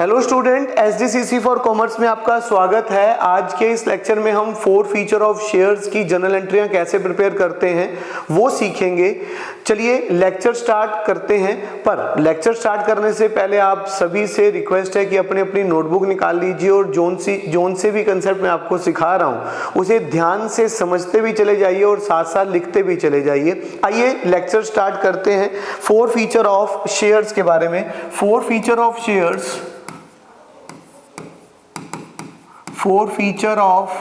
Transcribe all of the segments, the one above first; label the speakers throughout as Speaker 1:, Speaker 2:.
Speaker 1: Hello student, एसडीसीसी for commerce में आपका स्वागत है। आज के इस लेक्चर में हम 4 फीचर ऑफ शेयर्स की जर्नल एंट्रियां कैसे प्रिपेयर करते हैं वो सीखेंगे। चलिए लेक्चर स्टार्ट करते हैं। पर लेक्चर स्टार्ट करने से पहले आप सभी से रिक्वेस्ट है कि अपनी अपनी नोटबुक निकाल लीजिए और जोन से भी कंसेप्ट मैं आपको सिखा रहा हूँ उसे ध्यान से समझते भी चले जाइए और साथ साथ लिखते भी चले जाइए। आइए लेक्चर स्टार्ट करते हैं 4 फीचर ऑफ शेयर्स के बारे में। 4 feature of shares, 4 feature of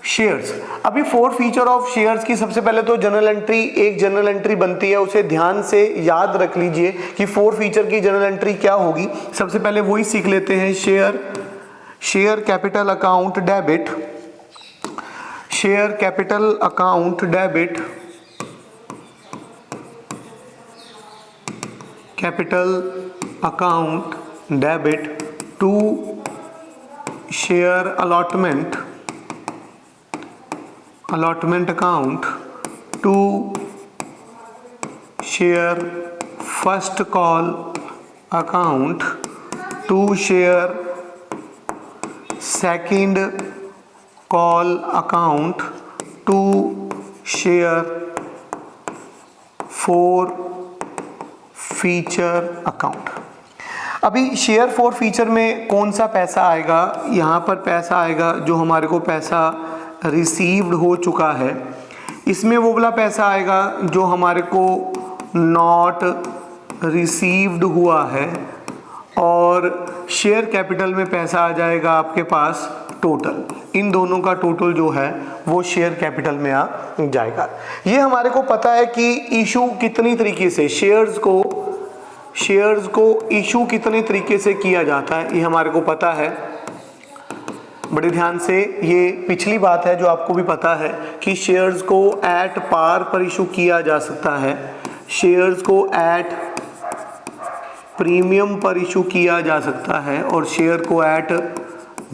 Speaker 1: shares. अभी 4 फीचर ऑफ शेयर्स की सबसे पहले तो जनरल एंट्री, एक जनरल एंट्री बनती है, उसे ध्यान से याद रख लीजिए कि 4 फीचर की जनरल एंट्री क्या होगी। सबसे पहले वही सीख लेते हैं। Share capital account debit, share capital account debit, capital account debit to share allotment account to share first call account to share second call account to share 4 feature account. अभी share 4 feature में कौन सा पैसा आएगा? यहाँ पर पैसा आएगा जो हमारे को पैसा रिसीव्ड हो चुका है। इसमें वो वाला पैसा आएगा जो हमारे को नॉट रिसीव्ड हुआ है। और शेयर कैपिटल में पैसा आ जाएगा आपके पास टोटल। इन दोनों का टोटल जो है वो शेयर कैपिटल में आ जाएगा। ये हमारे को पता है कि इशू कितनी तरीके से शेयर्स को इशू कितने तरीके से किया जाता है, ये हमारे को पता है। बड़े ध्यान से, ये पिछली बात है जो आपको भी पता है कि शेयर्स को एट पार पर इशू किया जा सकता है, शेयर्स को एट प्रीमियम पर इशू किया जा सकता है और शेयर को एट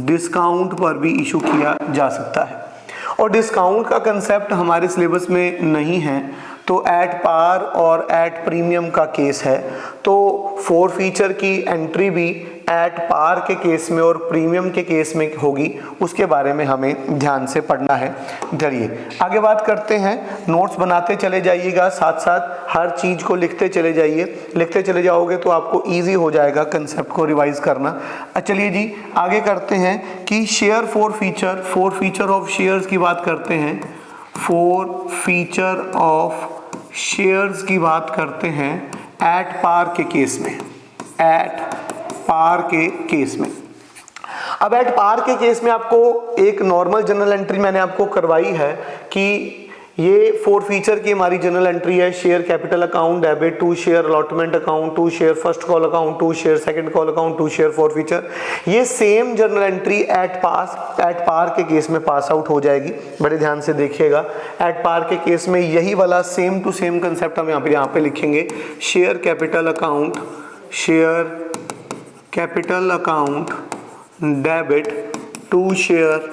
Speaker 1: डिस्काउंट पर भी इशू किया जा सकता है। और डिस्काउंट का कंसेप्ट हमारे सिलेबस में नहीं है, तो एट पार और एट प्रीमियम का केस है। तो 4 फीचर की एंट्री भी एट पार के केस में और प्रीमियम के केस में होगी, उसके बारे में हमें ध्यान से पढ़ना है। चलिए आगे बात करते हैं। नोट्स बनाते चले जाइएगा, साथ साथ हर चीज़ को लिखते चले जाइए। लिखते चले जाओगे तो आपको ईजी हो जाएगा कंसेप्ट को रिवाइज करना। चलिए जी आगे करते हैं कि शेयर 4 फीचर ऑफ शेयर्स की बात करते हैं। 4 फीचर ऑफ शेयर्स की बात करते हैं एट पार के केस में, एट पार के केस में। अब एट पार के केस में आपको एक नॉर्मल जनरल एंट्री मैंने आपको करवाई है कि ये 4 फीचर की हमारी जनरल एंट्री है। Share capital account debit to share allotment account to share first call account to share second call account to share 4 feature. ये same general entry at par के केस में पास आउट हो जाएगी। बड़े ध्यान से देखिएगा, एट पार के केस में यही वाला सेम टू सेम कंसेप्ट हम यहाँ पे लिखेंगे। Share capital account debit to share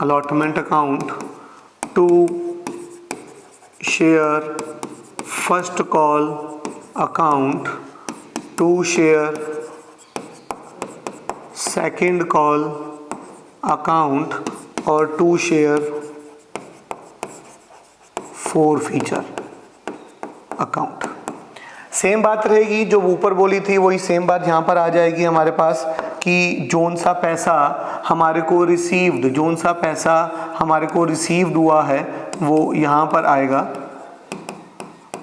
Speaker 1: allotment account to share first call account to share second call account और to share 4 feature account. Same बात रहेगी जो ऊपर बोली थी, वही सेम बात यहाँ पर आ जाएगी हमारे पास कि जोन सा पैसा हमारे को रिसीव्ड हुआ है वो यहाँ पर आएगा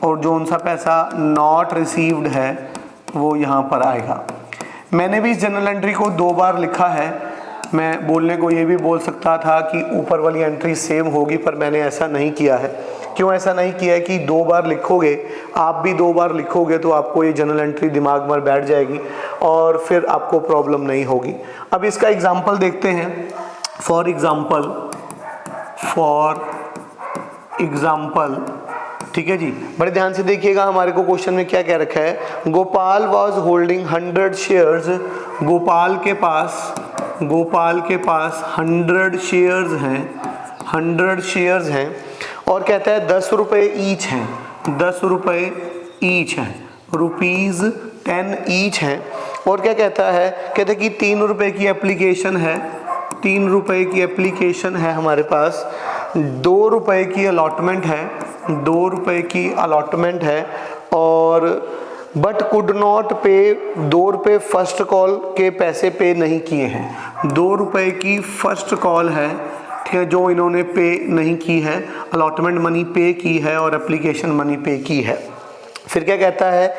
Speaker 1: और जोन सा पैसा नॉट रिसीव्ड है वो यहाँ पर आएगा। मैंने भी इस जनरल एंट्री को 2 बार लिखा है। मैं बोलने को ये भी बोल सकता था कि ऊपर वाली एंट्री सेम होगी, पर मैंने ऐसा नहीं किया है। क्यों ऐसा नहीं किया है कि 2 बार लिखोगे, आप भी 2 बार लिखोगे तो आपको ये जनरल एंट्री दिमाग में बैठ जाएगी और फिर आपको प्रॉब्लम नहीं होगी। अब इसका एग्जांपल देखते हैं। फॉर एग्जांपल, ठीक है जी, बड़े ध्यान से देखिएगा हमारे को क्वेश्चन में क्या कह रखा है। Gopal was holding 100 shares. Gopal के पास 100 शेयर्स हैं, 100 शेयर्स हैं और कहता है 10 रुपये ईच हैं, 10 रुपये ईच है, रुपीज़ 10 ईच है। और क्या कहता है, कहते हैं कि 3 रुपये की एप्लीकेशन है, 3 रुपये की एप्लीकेशन है हमारे पास, 2 रुपये की अलॉटमेंट है, 2 रुपये की अलॉटमेंट है, और बट कुड नॉट पे, 2 रुपये फर्स्ट कॉल के पैसे पे नहीं किए हैं, 2 रुपये की फर्स्ट कॉल है, ठीक है, जो इन्होंने पे नहीं की है, अलॉटमेंट मनी पे की है और एप्लीकेशन मनी पे की है। फिर क्या कहता है,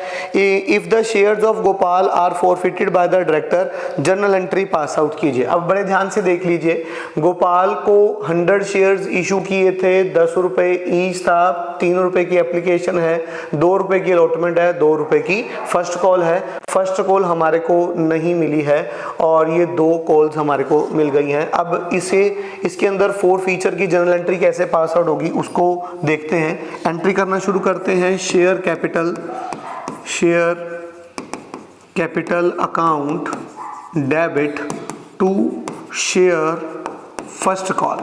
Speaker 1: if the shares of Gopal are forfeited by the director, journal entry pass out कीजिए। अब बड़े ध्यान से देख लीजिए, गोपाल को 100 शेयर्स इशू किए थे, 10 रुपये ईच था, 3 रुपये की एप्लीकेशन है, 2 रुपये की अलॉटमेंट है, 2 रुपये की फर्स्ट कॉल है। फर्स्ट कॉल हमारे को नहीं मिली है और ये 2 कॉल्स हमारे को मिल गई हैं। अब इसके अंदर 4 फीचर की जर्नल एंट्री कैसे पास आउट होगी उसको देखते हैं। एंट्री करना शुरू करते हैं। Share capital account debit to share first call,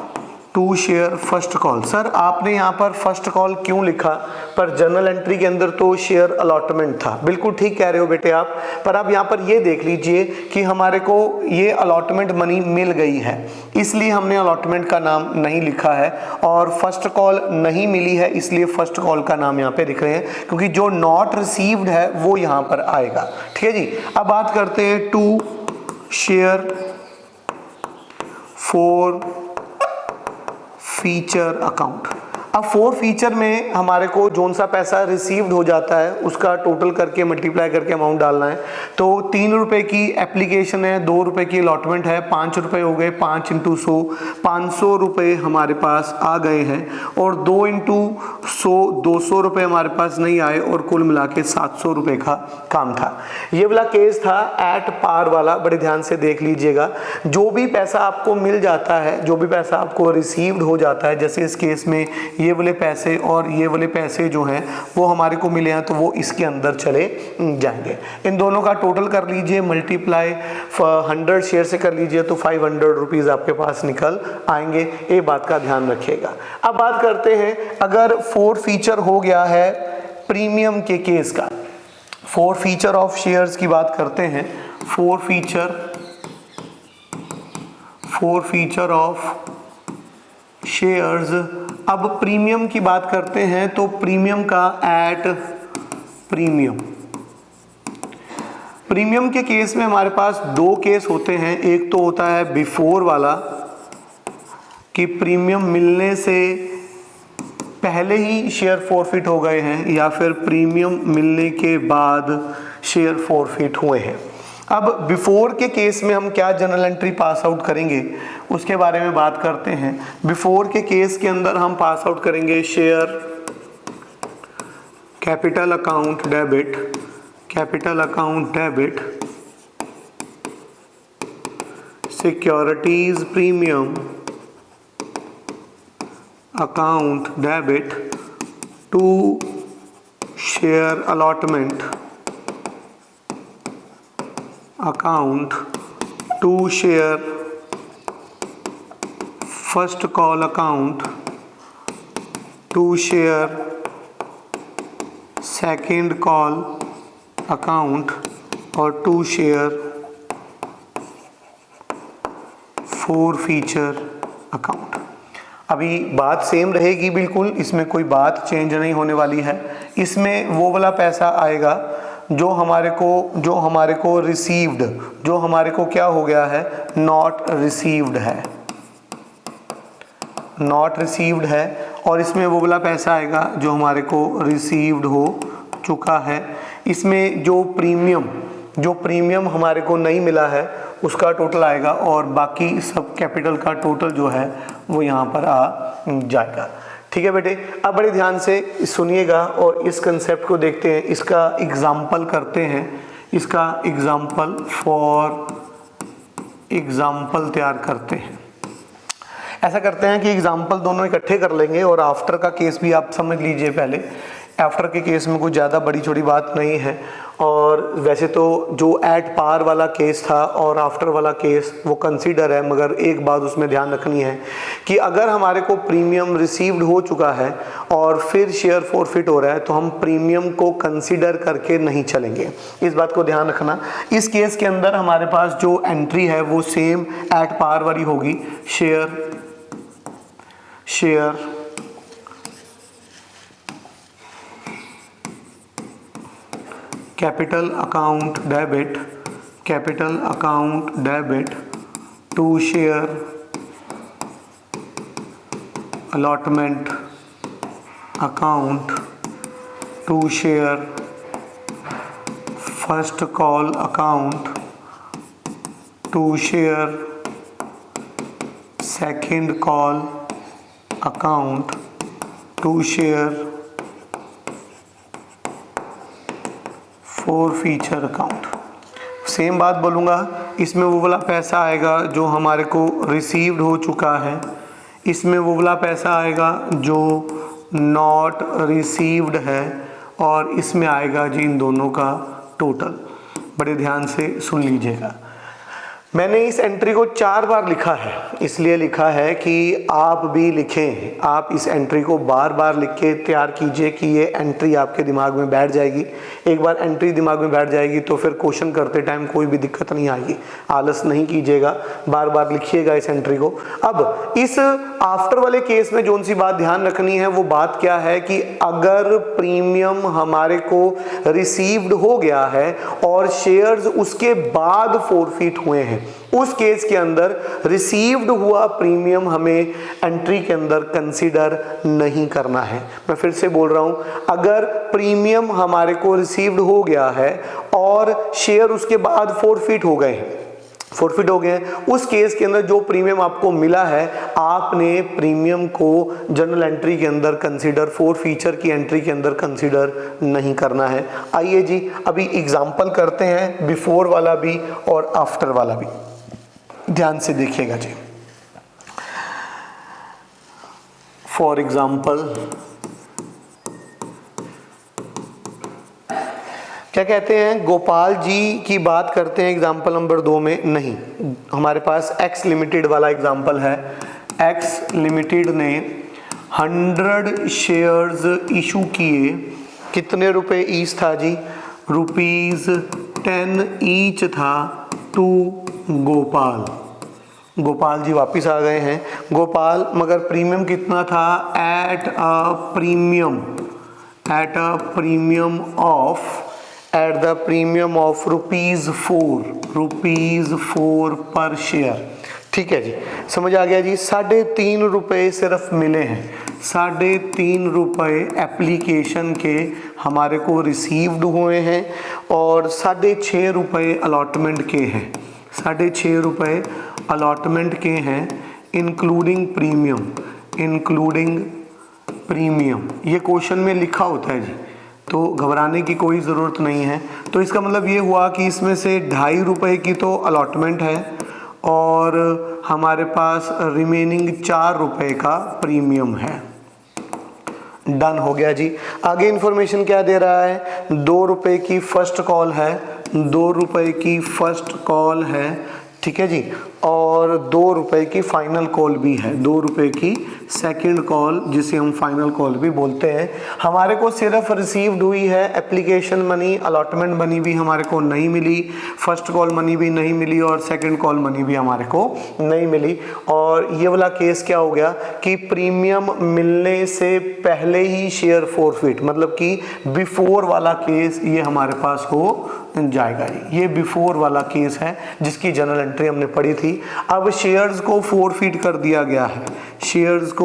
Speaker 1: to share first call. Sir आपने यहाँ पर फर्स्ट कॉल क्यों लिखा, पर जर्नल एंट्री के अंदर तो शेयर अलॉटमेंट था। बिल्कुल ठीक कह रहे हो बेटे आप, पर आप यहाँ पर ये देख लीजिए कि हमारे को ये अलॉटमेंट मनी मिल गई है, इसलिए हमने अलॉटमेंट का नाम नहीं लिखा है, और फर्स्ट कॉल नहीं मिली है इसलिए फर्स्ट कॉल का नाम यहाँ पे लिख रहे हैं, क्योंकि जो नॉट रिसीव्ड है वो यहाँ पर आएगा। ठीक है जी। अब बात करते हैं to share forfeiture account. अब 4 फीचर में हमारे को जोन सा पैसा रिसीव्ड हो जाता है उसका टोटल करके मल्टीप्लाई करके अमाउंट डालना है। तो 3 रुपये की एप्लीकेशन है, 2 रुपये की अलॉटमेंट है, 5 रुपये हो गए, 5 × 100, 500 रुपये हमारे पास आ गए हैं, और 2 × 100 200 रुपये हमारे पास नहीं आए, और कुल मिला के 700 रुपये का काम था। ये वाला केस था एट पार वाला, बड़े ध्यान से देख लीजिएगा। जो भी पैसा आपको मिल जाता है, जो भी पैसा आपको रिसीव्ड हो जाता है, जैसे इस केस में ये वाले पैसे और ये वाले पैसे जो हैं वो हमारे को मिले हैं, तो वो इसके अंदर चले जाएंगे। इन दोनों का टोटल कर लीजिए, मल्टीप्लाई 100 शेयर से कर लीजिए, तो 500 रुपीज़ आपके पास निकल आएंगे। ये बात का ध्यान रखिएगा। अब बात करते हैं, अगर 4 फीचर हो गया है प्रीमियम के केस का, 4 फीचर ऑफ शेयर्स की बात करते हैं। 4 फीचर ऑफ शेयर्स। अब प्रीमियम की बात करते हैं, तो प्रीमियम का एट प्रीमियम के केस में हमारे पास 2 केस होते हैं। एक तो होता है बिफोर वाला कि प्रीमियम मिलने से पहले ही शेयर फॉरफिट हो गए हैं, या फिर प्रीमियम मिलने के बाद शेयर फॉरफिट हुए हैं। अब बिफोर के केस में हम क्या जनरल एंट्री पास आउट करेंगे उसके बारे में बात करते हैं। बिफोर के केस के अंदर हम पास आउट करेंगे share capital account debit securities premium account debit to share allotment account to share first call account to share second call account और टू शेयर 4 फीचर अकाउंट। अभी बात सेम रहेगी बिल्कुल, इसमें कोई बात चेंज नहीं होने वाली है। इसमें वो वाला पैसा आएगा जो हमारे को रिसीव्ड, जो हमारे को क्या हो गया है, नॉट रिसीव्ड है, और इसमें वो वाला पैसा आएगा जो हमारे को रिसीव्ड हो चुका है। इसमें जो प्रीमियम हमारे को नहीं मिला है उसका टोटल आएगा, और बाकी सब कैपिटल का टोटल जो है वो यहाँ पर आ जाएगा। ठीक है बेटे, अब बड़े ध्यान से सुनिएगा और इस कंसेप्ट को देखते हैं। इसका एग्जाम्पल करते हैं, इसका एग्जाम्पल तैयार करते हैं। ऐसा करते हैं कि एग्जाम्पल दोनों इकट्ठे कर लेंगे और आफ्टर का केस भी आप समझ लीजिए। पहले आफ्टर के केस में कुछ ज़्यादा बड़ी छोटी बात नहीं है। और वैसे तो जो एट पार वाला केस था और आफ्टर वाला केस वो कंसीडर है, मगर एक बात उसमें ध्यान रखनी है कि अगर हमारे को प्रीमियम रिसीव्ड हो चुका है और फिर शेयर फॉरफिट हो रहा है तो हम प्रीमियम को कंसीडर करके नहीं चलेंगे, इस बात को ध्यान रखना। इस केस के अंदर हमारे पास जो एंट्री है वो सेम एट पार वाली होगी, share capital account debit to share allotment account to share first call account to share second call account to share forfeiture account. Same बात बोलूँगा, इसमें वो वाला पैसा आएगा जो हमारे को रिसीव्ड हो चुका है, इसमें वो वाला पैसा आएगा जो नॉट रिसीव्ड है, और इसमें आएगा जी इन दोनों का टोटल। बड़े ध्यान से सुन लीजिएगा। मैंने इस एंट्री को 4 बार लिखा है, इसलिए लिखा है कि आप भी लिखें। आप इस एंट्री को बार बार लिख के तैयार कीजिए कि ये एंट्री आपके दिमाग में बैठ जाएगी। एक बार एंट्री दिमाग में बैठ जाएगी तो फिर क्वेश्चन करते टाइम कोई भी दिक्कत नहीं आएगी। आलस नहीं कीजिएगा, बार बार लिखिएगा इस एंट्री को। अब इस आफ्टर वाले केस में जोन सी बात ध्यान रखनी है वो बात क्या है कि अगर प्रीमियम हमारे को रिसीव्ड हो गया है और शेयर्स उसके बाद फॉरफिट हुए हैं, उस केस के अंदर रिसीव्ड हुआ प्रीमियम हमें एंट्री के अंदर कंसीडर नहीं करना है। मैं फिर से बोल रहा हूं, अगर प्रीमियम हमारे को रिसीव्ड हो गया है और शेयर उसके बाद फॉरफिट हो गए हैं, उस केस के अंदर जो प्रीमियम आपको मिला है आपने प्रीमियम को जनरल एंट्री के अंदर कंसीडर, फॉर फीचर की एंट्री के अंदर कंसीडर नहीं करना है। आइए जी अभी एग्जांपल करते हैं, बिफोर वाला भी और आफ्टर वाला भी। ध्यान से देखिएगा जी। फॉर एग्जाम्पल क्या कहते हैं, गोपाल जी की बात करते हैं एग्जाम्पल नंबर 2 में। नहीं, हमारे पास एक्स लिमिटेड वाला एग्जाम्पल है। एक्स लिमिटेड ने 100 शेयर्स इशू किए, कितने रुपए ईच था जी? ₹10 ईच था टू गोपाल। गोपाल जी वापस आ गए हैं। गोपाल, मगर प्रीमियम कितना था? एट द प्रीमियम ऑफ ₹4 पर शेयर। ठीक है जी, समझ आ गया जी। ₹3.5 सिर्फ मिले हैं। ₹3.5 एप्लीकेशन के हमारे को रिसीव्ड हुए हैं और ₹6.5 अलॉटमेंट के हैं। ₹6.5 अलॉटमेंट के हैं इंक्लूडिंग प्रीमियम। ये क्वेश्चन में लिखा होता है जी, तो घबराने की कोई ज़रूरत नहीं है। तो इसका मतलब ये हुआ कि इसमें से ₹2.5 की तो अलॉटमेंट है और हमारे पास रिमेनिंग ₹4 का प्रीमियम है। डन हो गया जी। आगे इन्फॉर्मेशन क्या दे रहा है? ₹2 की फर्स्ट कॉल है, ₹2 की फर्स्ट कॉल है, ठीक है जी, और ₹2 की फाइनल कॉल भी है, ₹2 की सेकंड कॉल जिसे हम फाइनल कॉल भी बोलते हैं। हमारे को सिर्फ रिसीव्ड हुई है एप्लीकेशन मनी, अलॉटमेंट मनी भी हमारे को नहीं मिली, फर्स्ट कॉल मनी भी नहीं मिली और सेकंड कॉल मनी भी हमारे को नहीं मिली। और ये वाला केस क्या हो गया कि प्रीमियम मिलने से पहले ही शेयर फॉरफिट, मतलब कि बिफोर वाला केस ये हमारे पास हो जाएगा जी। ये बिफोर वाला केस है जिसकी जनरल एंट्री हमने पढ़ी थी। अब शेयर्स को फॉरफिट कर दिया गया है, शेयर्स को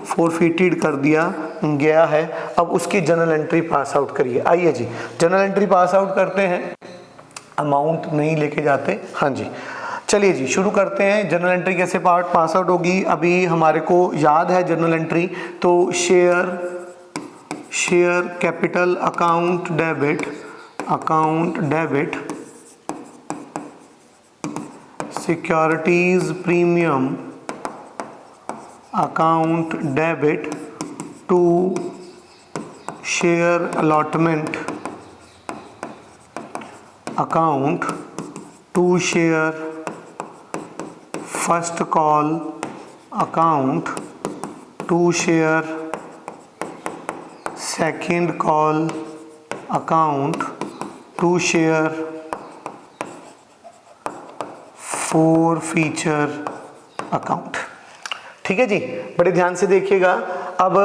Speaker 1: फॉरफिटेड कर दिया गया है। अब उसकी जनरल एंट्री पास आउट करिए। आइए जी जनरल एंट्री पास आउट करते हैं, अमाउंट नहीं लेके जाते। हाँ जी, चलिए जी शुरू करते हैं। जनरल एंट्री कैसे पास आउट होगी अभी हमारे को याद है जनरल एंट्री। तो share capital account debit securities premium account debit to share allotment account to share first call account to share second call account to share forfeiture account. ठीक है जी, बड़े ध्यान से देखिएगा। अब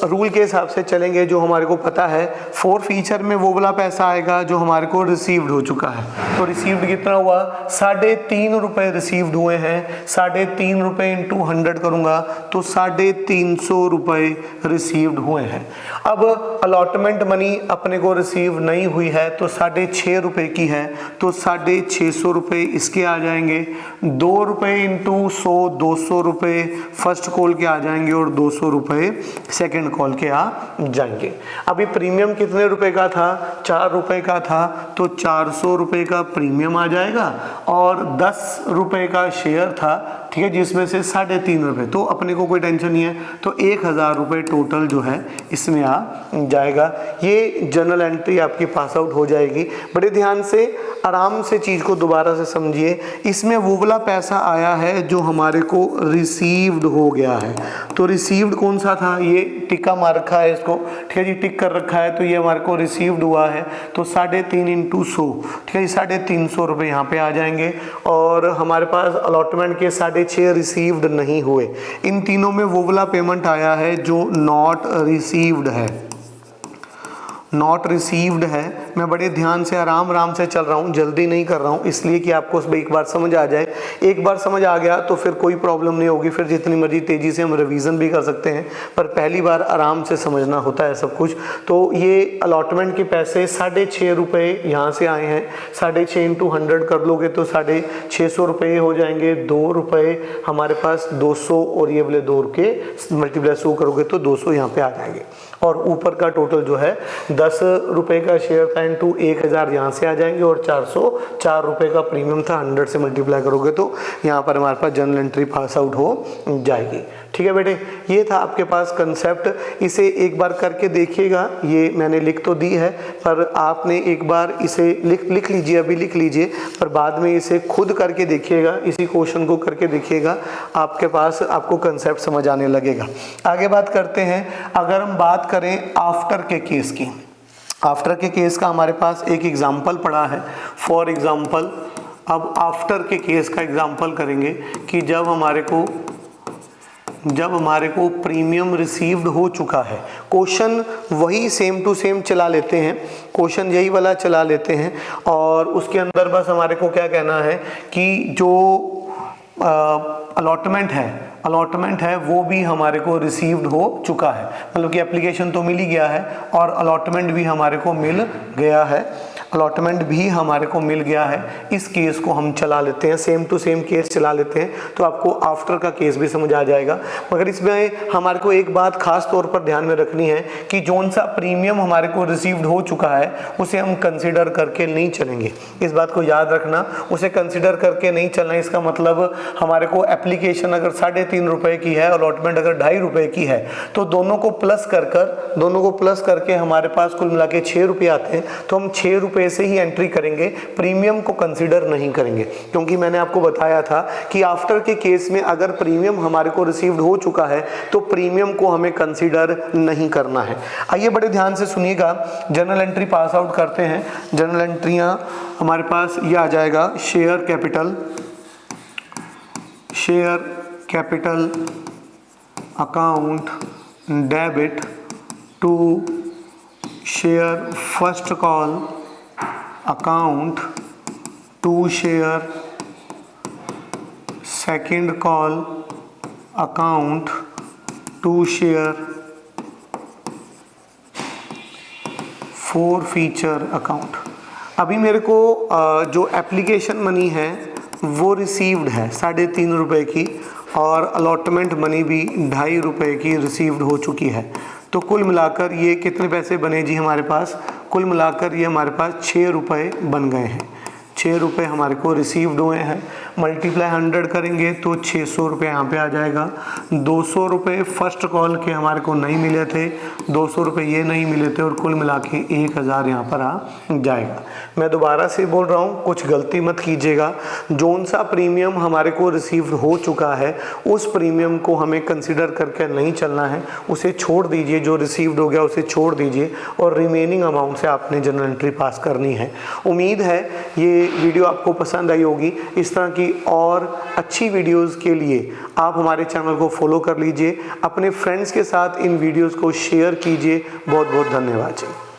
Speaker 1: रूल के हिसाब से चलेंगे। जो हमारे को पता है फोर फीचर में वो वाला पैसा आएगा जो हमारे को रिसीव्ड हो चुका है। तो रिसीव्ड कितना हुआ, 3.5 रुपये रिसीव्ड हुए हैं। 3.5 रुपये इंटू 100 करूंगा तो 350 रुपये रिसीव्ड हुए हैं। अब अलॉटमेंट मनी अपने को रिसीव नहीं हुई है तो 6.5 रुपये की है, तो 650 रुपये इसके आ जाएंगे। 2 रुपये इंटू 100 200 रुपये फर्स्ट कॉल के आ जाएंगे और 200 रुपये सेकंड कॉल के आ जाएंगे। अभी प्रीमियम कितने रुपए का था, 4 रुपए का था, तो 400 रुपये का प्रीमियम आ जाएगा और 10 रुपये का शेयर था, ठीक है, जिसमें से 3.5 रुपये। तो अपने को कोई टेंशन नहीं है, तो 1000 रुपये टोटल जो है इसमें आ जाएगा। ये जर्नल एंट्री आपकी पास आउट हो जाएगी। बड़े ध्यान से आराम से चीज़ को दोबारा से समझिए। इसमें वो वाला पैसा आया है जो हमारे को रिसीव्ड हो गया है। तो रिसीव्ड कौन सा था, ये टिक्का मार रखा है इसको, ठीक है जी, टिक कर रखा है, तो ये हमारे को रिसीव्ड हुआ है। तो 3.5 इंटू 100, ठीक है जी, 350 रुपये यहाँ पे आ जाएंगे। और हमारे पास अलॉटमेंट के 6.5 रिसीव्ड नहीं हुए। इन तीनों में वो वाला पेमेंट आया है जो नॉट रिसीव्ड है, नॉट रिसीव्ड है। मैं बड़े ध्यान से आराम से चल रहा हूँ, जल्दी नहीं कर रहा हूँ, इसलिए कि आपको उसमें एक बार समझ आ जाए। एक बार समझ आ गया तो फिर कोई प्रॉब्लम नहीं होगी, फिर जितनी मर्जी तेज़ी से हम रिवीजन भी कर सकते हैं, पर पहली बार आराम से समझना होता है सब कुछ। तो ये अलॉटमेंट के पैसे 6.5 रुपये यहाँ से आए हैं। 6.5 इंटू 100 कर लोगे तो 650 रुपये हो जाएंगे। 2 रुपये हमारे पास 200 और ये वाले 2 के मल्टीप्लाई 100 करोगे तो 200 यहाँ पे आ जाएंगे। और ऊपर का टोटल जो है 10 रुपये का शेयर था इंटू 1000 यहाँ से आ जाएंगे और 404 रुपये का प्रीमियम था, 100 से मल्टीप्लाई करोगे तो यहाँ पर हमारे पास जर्नल एंट्री पास आउट हो जाएगी। ठीक है बेटे, ये था आपके पास कंसेप्ट। इसे एक बार करके देखिएगा। ये मैंने लिख तो दी है, पर आपने एक बार इसे लिख लीजिए, अभी लिख लीजिए, पर बाद में इसे खुद करके देखिएगा, इसी क्वेश्चन को करके देखिएगा, आपके पास आपको कंसेप्ट समझ आने लगेगा। आगे बात करते हैं। अगर हम बात करें आफ्टर के केस की, आफ्टर के केस का हमारे पास एक एग्जाम्पल पड़ा है। फॉर एग्जाम्पल, अब आफ्टर के केस का एग्जाम्पल करेंगे कि जब हमारे को प्रीमियम रिसीव्ड हो चुका है। क्वेश्चन वही सेम टू सेम चला लेते हैं, क्वेश्चन यही वाला चला लेते हैं, और उसके अंदर बस हमारे को क्या कहना है कि जो अलॉटमेंट है वो भी हमारे को रिसीव्ड हो चुका है। मतलब कि एप्लीकेशन तो मिल ही गया है और अलॉटमेंट भी हमारे को मिल गया है, अलॉटमेंट भी हमारे को मिल गया है। इस केस को हम चला लेते हैं, सेम टू सेम केस चला लेते हैं, तो आपको आफ्टर का केस भी समझ आ जाएगा। मगर इसमें हमारे को एक बात खास तौर पर ध्यान में रखनी है कि जोन सा प्रीमियम हमारे को रिसीव्ड हो चुका है उसे हम कंसिडर करके नहीं चलेंगे। इस बात को याद रखना, उसे कंसिडर करके नहीं चलना। इसका मतलब हमारे को एप्लीकेशन अगर 3.5 रुपये की है, अलॉटमेंट अगर 2.5 रुपये की है, तो दोनों को प्लस करके हमारे पास कुल मिला के 6 रुपये आते हैं। तो हम 6 रुपये से ही एंट्री करेंगे, प्रीमियम को कंसीडर नहीं करेंगे, क्योंकि मैंने आपको बताया था कि आफ्टर के केस में अगर प्रीमियम हमारे को रिसीव्ड हो चुका है तो प्रीमियम को हमें कंसीडर नहीं करना है। आइए बड़े ध्यान से सुनिएगा, जर्नल एंट्री पास आउट करते हैं। जर्नल एंट्रियां हमारे पास ये आ जाएगा, share capital account debit to share first call account to share second call account to share forfeiture account. अभी मेरे को जो एप्लीकेशन मनी है वो रिसीव्ड है 3.5 रुपये की, और अलॉटमेंट मनी भी 2.5 रुपये की रिसीव्ड हो चुकी है। तो कुल मिलाकर ये कितने पैसे बने जी हमारे पास? कुल मिलाकर ये हमारे पास 6 रुपये बन गए हैं। 6 रुपये हमारे को रिसीव्ड हुए हैं। मल्टीप्लाई 100 करेंगे तो 600 रुपये यहाँ पे आ जाएगा। 200 रुपये फर्स्ट कॉल के हमारे को नहीं मिले थे, 200 रुपये ये नहीं मिले थे और कुल मिला के 1000 यहाँ पर आ जाएगा। मैं दोबारा से बोल रहा हूँ, कुछ गलती मत कीजिएगा। जोन सा प्रीमियम हमारे को रिसीव हो चुका है उस प्रीमियम को हमें कंसिडर करके नहीं चलना है, उसे छोड़ दीजिए। जो रिसीव्ड हो गया उसे छोड़ दीजिए और रिमेनिंग अमाउंट से आपने जनरल एंट्री पास करनी है। उम्मीद है ये वीडियो आपको पसंद आई होगी। इस तरह की और अच्छी वीडियोस के लिए आप हमारे चैनल को फॉलो कर लीजिए, अपने फ्रेंड्स के साथ इन वीडियोस को शेयर कीजिए। बहुत बहुत धन्यवाद जी।